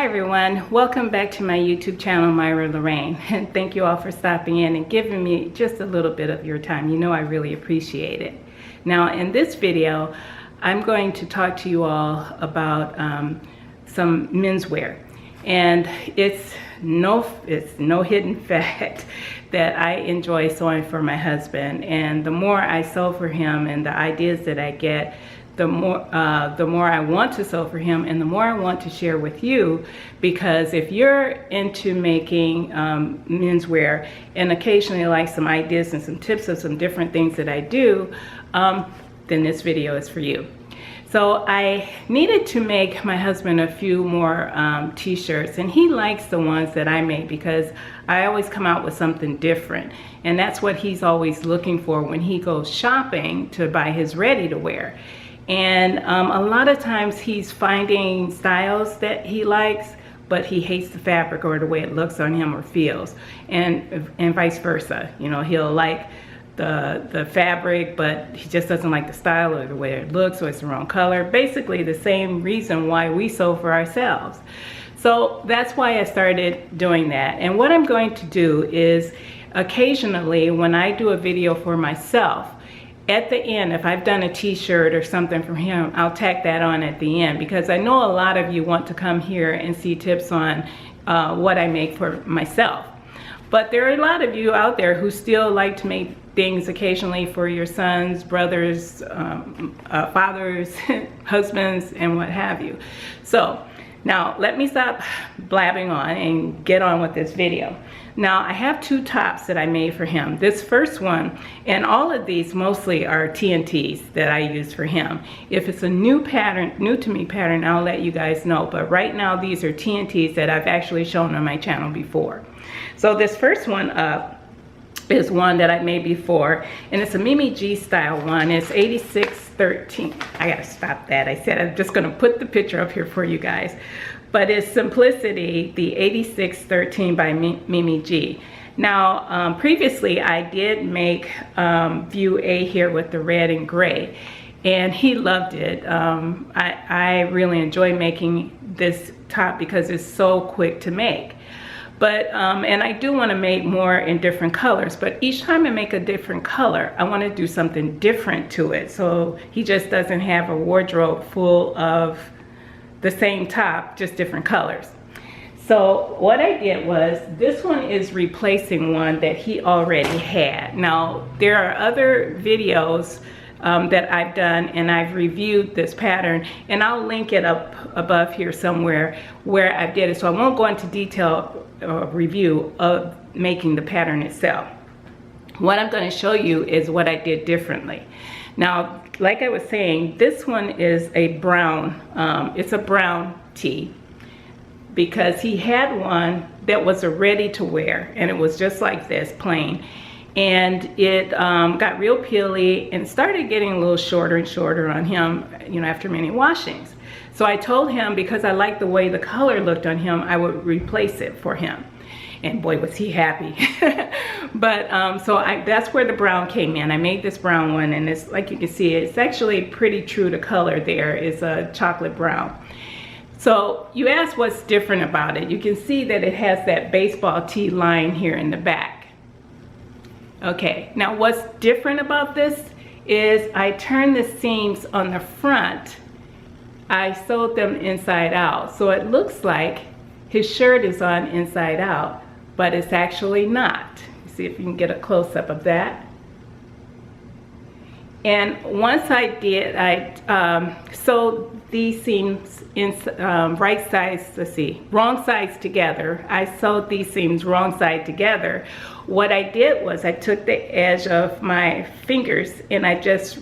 everyone, welcome back to my YouTube channel, Myra Lorraine, and thank you all for stopping in and giving me just a little bit of your time. You know I really appreciate it. Now in this video, I'm going to talk to you all about some menswear, and it's no hidden fact that I enjoy sewing for my husband, and the more I sew for him and the ideas that I get, the more I want to sew for him, and the more I want to share with you, because if you're into making menswear and occasionally like some ideas and some tips of some different things that I do, then this video is for you. So I needed to make my husband a few more t-shirts, and he likes the ones that I make because I always come out with something different, and that's what he's always looking for when he goes shopping to buy his ready-to-wear. And a lot of times he's finding styles that he likes, but he hates the fabric or the way it looks on him or feels, and vice versa. You know, he'll like the fabric, but he just doesn't like the style or the way it looks, or it's the wrong color. Basically the same reason why we sew for ourselves. So that's why I started doing that. And what I'm going to do is, occasionally when I do a video for myself, at the end, if I've done a t-shirt or something from him, I'll tack that on at the end, because I know a lot of you want to come here and see tips on what I make for myself. But there are a lot of you out there who still like to make things occasionally for your sons, brothers, fathers, husbands, and what have you. So now let me stop blabbing on and get on with this video. Now I have two tops that I made for him. This first one, and all of these mostly are TNTs that I use for him. If it's a new pattern, new to me pattern, I'll let you guys know. But right now these are TNTs that I've actually shown on my channel before. So this first one up is one that I made before, and it's a Mimi G style one. It's 8613. I gotta stop that. I said I'm just gonna put the picture up here for you guys. But it's Simplicity, the 8613 by Mimi G. Now, previously I did make View A here with the red and gray, and he loved it. I really enjoy making this top because it's so quick to make. But, and I do want to make more in different colors, but each time I make a different color, I want to do something different to it, so he just doesn't have a wardrobe full of the same top, just different colors. So what I did was, this one is replacing one that he already had. Now, there are other videos that I've done, and I've reviewed this pattern, and I'll link it up above here somewhere where I did it, so I won't go into detail review of making the pattern itself. What I'm going to show you is what I did differently. Now, like I was saying, this one is a brown, it's a brown tee, because he had one that was a ready to wear, and it was just like this, plain. And it got real peely and started getting a little shorter and shorter on him, you know, after many washings. So I told him, because I liked the way the color looked on him, I would replace it for him. And boy, was he happy. But that's where the brown came in. I made this brown one, and it's, like you can see, it's actually pretty true to color there. It's a chocolate brown. So you ask what's different about it. You can see that it has that baseball tee line here in the back. Okay, now what's different about this is I turned the seams on the front. I sewed them inside out, so it looks like his shirt is on inside out, but it's actually not. See if you can get a close-up of that. And once I did, I sewed these seams in right sides, let's see, wrong sides together. I sewed these seams wrong side together. What I did was I took the edge of my fingers, and I just,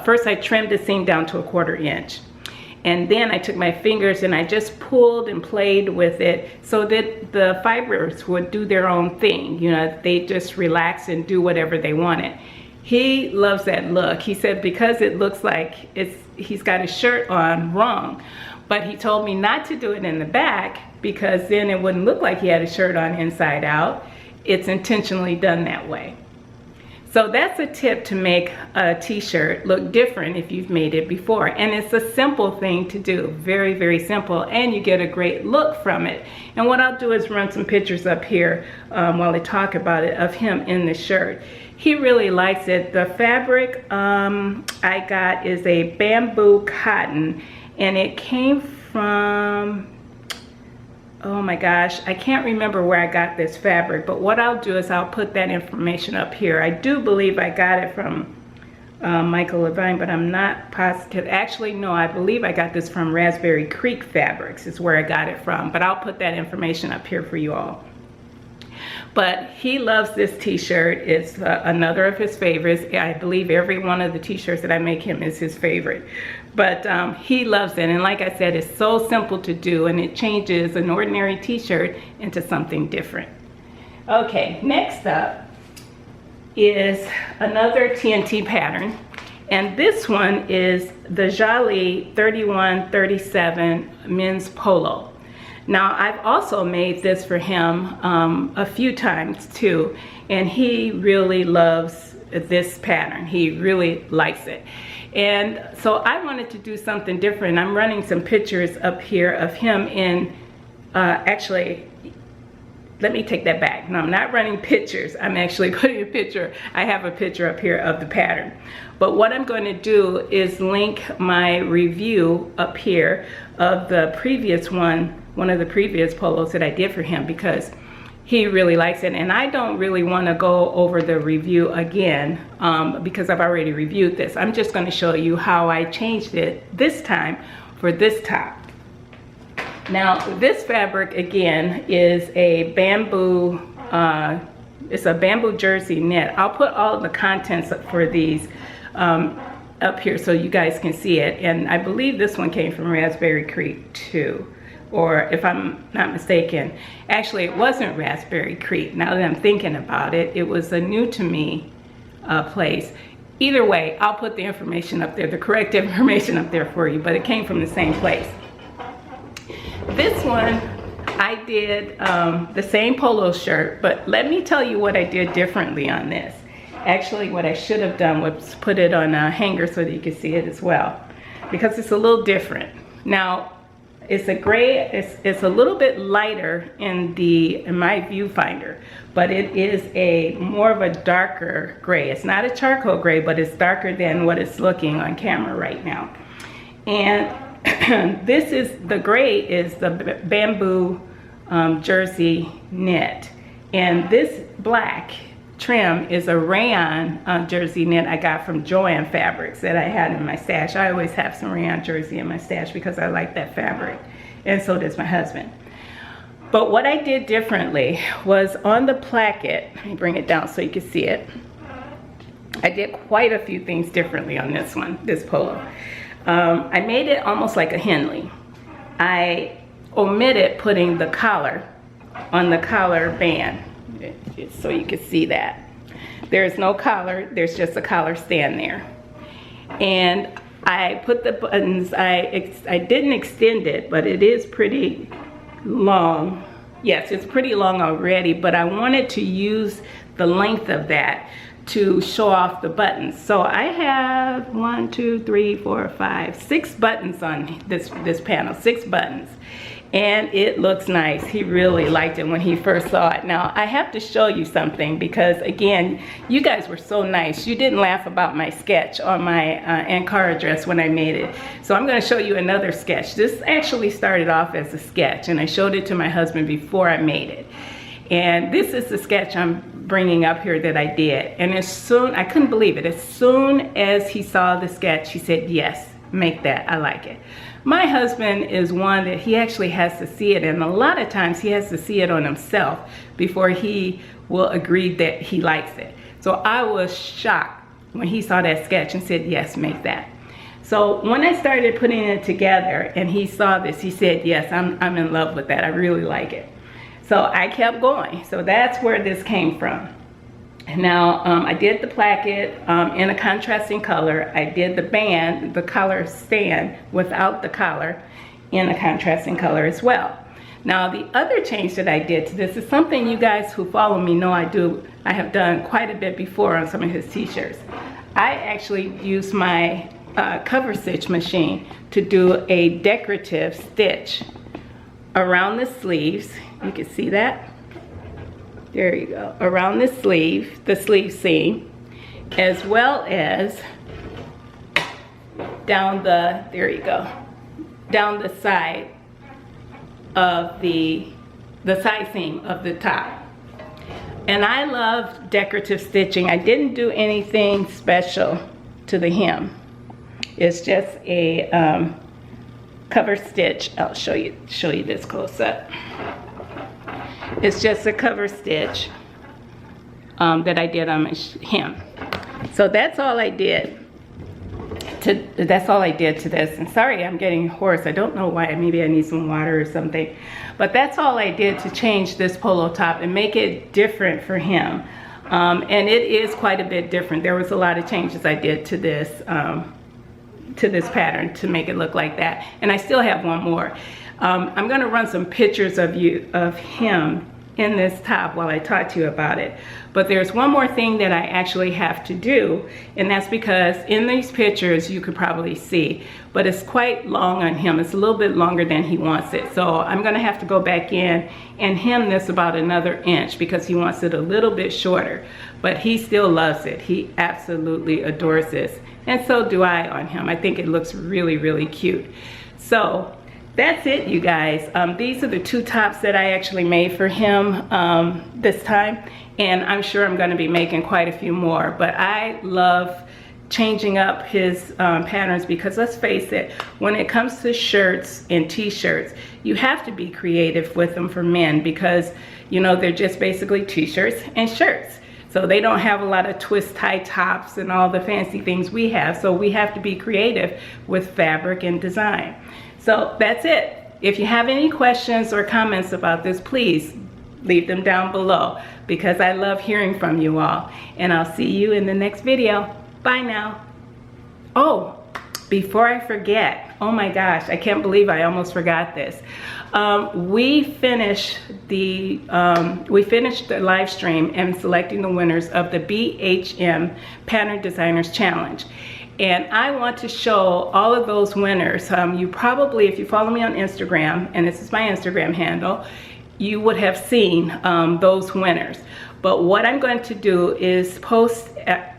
first I trimmed the seam down to 1/4 inch. And then I took my fingers and I just pulled and played with it so that the fibers would do their own thing. You know, they just relax and do whatever they wanted. He loves that look. He said because it looks like he's got his shirt on wrong. But he told me not to do it in the back, because then it wouldn't look like he had his shirt on inside out. It's intentionally done that way. So that's a tip to make a t-shirt look different if you've made it before. And it's a simple thing to do, very, very simple, and you get a great look from it. And what I'll do is run some pictures up here while I talk about it of him in the shirt. He really likes it. The fabric I got is a bamboo cotton, and it came from, oh my gosh, I can't remember where I got this fabric, but what I'll do is I'll put that information up here. I do believe I got it from Myra Lorraine, but I'm not positive. Actually, no, I believe I got this from Raspberry Creek Fabrics is where I got it from, but I'll put that information up here for you all. But he loves this t-shirt. It's another of his favorites. I believe every one of the t-shirts that I make him is his favorite. But he loves it. And like I said, it's so simple to do, and it changes an ordinary t-shirt into something different. Okay, next up is another TNT pattern. And this one is the Jalie 3137 men's polo. Now, I've also made this for him a few times too, and he really loves this pattern. He really likes it. And so I wanted to do something different. I'm running some pictures up here of him in, actually, let me take that back. No, I'm not running pictures. I'm actually putting a picture. I have a picture up here of the pattern. But what I'm going to do is link my review up here of the previous one of the previous polos that I did for him, because he really likes it. And I don't really want to go over the review again because I've already reviewed this. I'm just going to show you how I changed it this time for this top. Now, this fabric again is a bamboo, it's a bamboo jersey knit. I'll put all of the contents for these up here so you guys can see it. And I believe this one came from Raspberry Creek too, or if I'm not mistaken. Actually, it wasn't Raspberry Creek. Now that I'm thinking about it, it was a new to me place. Either way, I'll put the information up there, the correct information up there for you, but it came from the same place. This one, I did the same polo shirt, but let me tell you what I did differently on this. Actually, what I should have done was put it on a hanger so that you can see it as well, because it's a little different. Now, it's a gray, it's a little bit lighter in my viewfinder, but it is a more of a darker gray. It's not a charcoal gray, but it's darker than what it's looking on camera right now. And this is, the gray is the bamboo jersey knit. And this black trim is a rayon jersey knit I got from Joann Fabrics that I had in my stash. I always have some rayon jersey in my stash because I like that fabric, and so does my husband. But what I did differently was on the placket, let me bring it down so you can see it. I did quite a few things differently on this one, this polo. I made it almost like a Henley. I omitted putting the collar on the collar band, so you can see that. There's no collar, there's just a collar stand there. And I put the buttons, I didn't extend it, but it is pretty long. Yes, it's pretty long already, but I wanted to use the length of that to show off the buttons. So I have 6 buttons on this panel, 6 buttons. And it looks nice. He really liked it when he first saw it. Now, I have to show you something because, again, you guys were so nice. You didn't laugh about my sketch on my Ankara dress when I made it. So I'm going to show you another sketch. This actually started off as a sketch, and I showed it to my husband before I made it. And this is the sketch I'm bringing up here that I did. And I couldn't believe it. As soon as he saw the sketch, he said, yes, make that. I like it. My husband is one that he actually has to see it, and a lot of times he has to see it on himself before he will agree that he likes it. So I was shocked when he saw that sketch and said, yes, make that. So when I started putting it together and he saw this, he said, yes, I'm in love with that. I really like it. So I kept going. So that's where this came from. Now, I did the placket in a contrasting color. I did the band, the collar stand without the collar, in a contrasting color as well. Now the other change that I did to this is something you guys who follow me know I have done quite a bit before on some of his t-shirts. I actually used my cover stitch machine to do a decorative stitch around the sleeves. You can see that. There you go. Around the sleeve seam, as well as down the, there you go, down the side of the side seam of the top. And I love decorative stitching. I didn't do anything special to the hem. It's just a cover stitch. I'll show you this close up. It's just a cover stitch that I did on my hem. So that's all I did. That's all I did to this. And sorry, I'm getting hoarse. I don't know why. Maybe I need some water or something. But that's all I did to change this polo top and make it different for him. And it is quite a bit different. There was a lot of changes I did to this pattern to make it look like that. And I still have one more. I'm going to run some pictures of him in this top while I talk to you about it. But there's one more thing that I actually have to do, and that's because in these pictures you could probably see, but it's quite long on him. It's a little bit longer than he wants it. So I'm going to have to go back in and hem this about another inch because he wants it a little bit shorter. But he still loves it. He absolutely adores this. And so do I on him. I think it looks really, really cute. So that's it, you guys. These are the two tops that I actually made for him this time. And I'm sure I'm going to be making quite a few more. But I love changing up his patterns because let's face it, when it comes to shirts and t-shirts, you have to be creative with them for men because, you know, they're just basically t-shirts and shirts. So they don't have a lot of twist tie tops and all the fancy things we have. So we have to be creative with fabric and design. So that's it. If you have any questions or comments about this, please leave them down below because I love hearing from you all. And I'll see you in the next video. Bye now. Oh, before I forget, oh my gosh, I can't believe I almost forgot this. We finished the live stream and selecting the winners of the BHM Pattern Designers Challenge. And I want to show all of those winners. You probably, if you follow me on Instagram, and this is my Instagram handle, you would have seen those winners. But what I'm going to do is post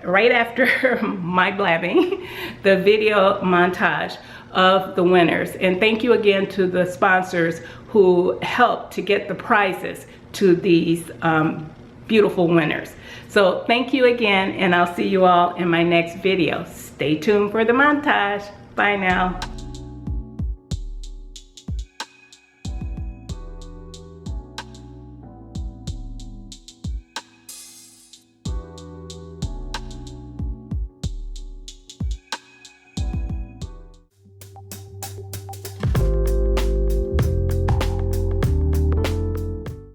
right after my blabbing, the video montage of the winners. And thank you again to the sponsors who helped to get the prizes to these beautiful winners. So thank you again, and I'll see you all in my next video. Stay tuned for the montage. Bye now.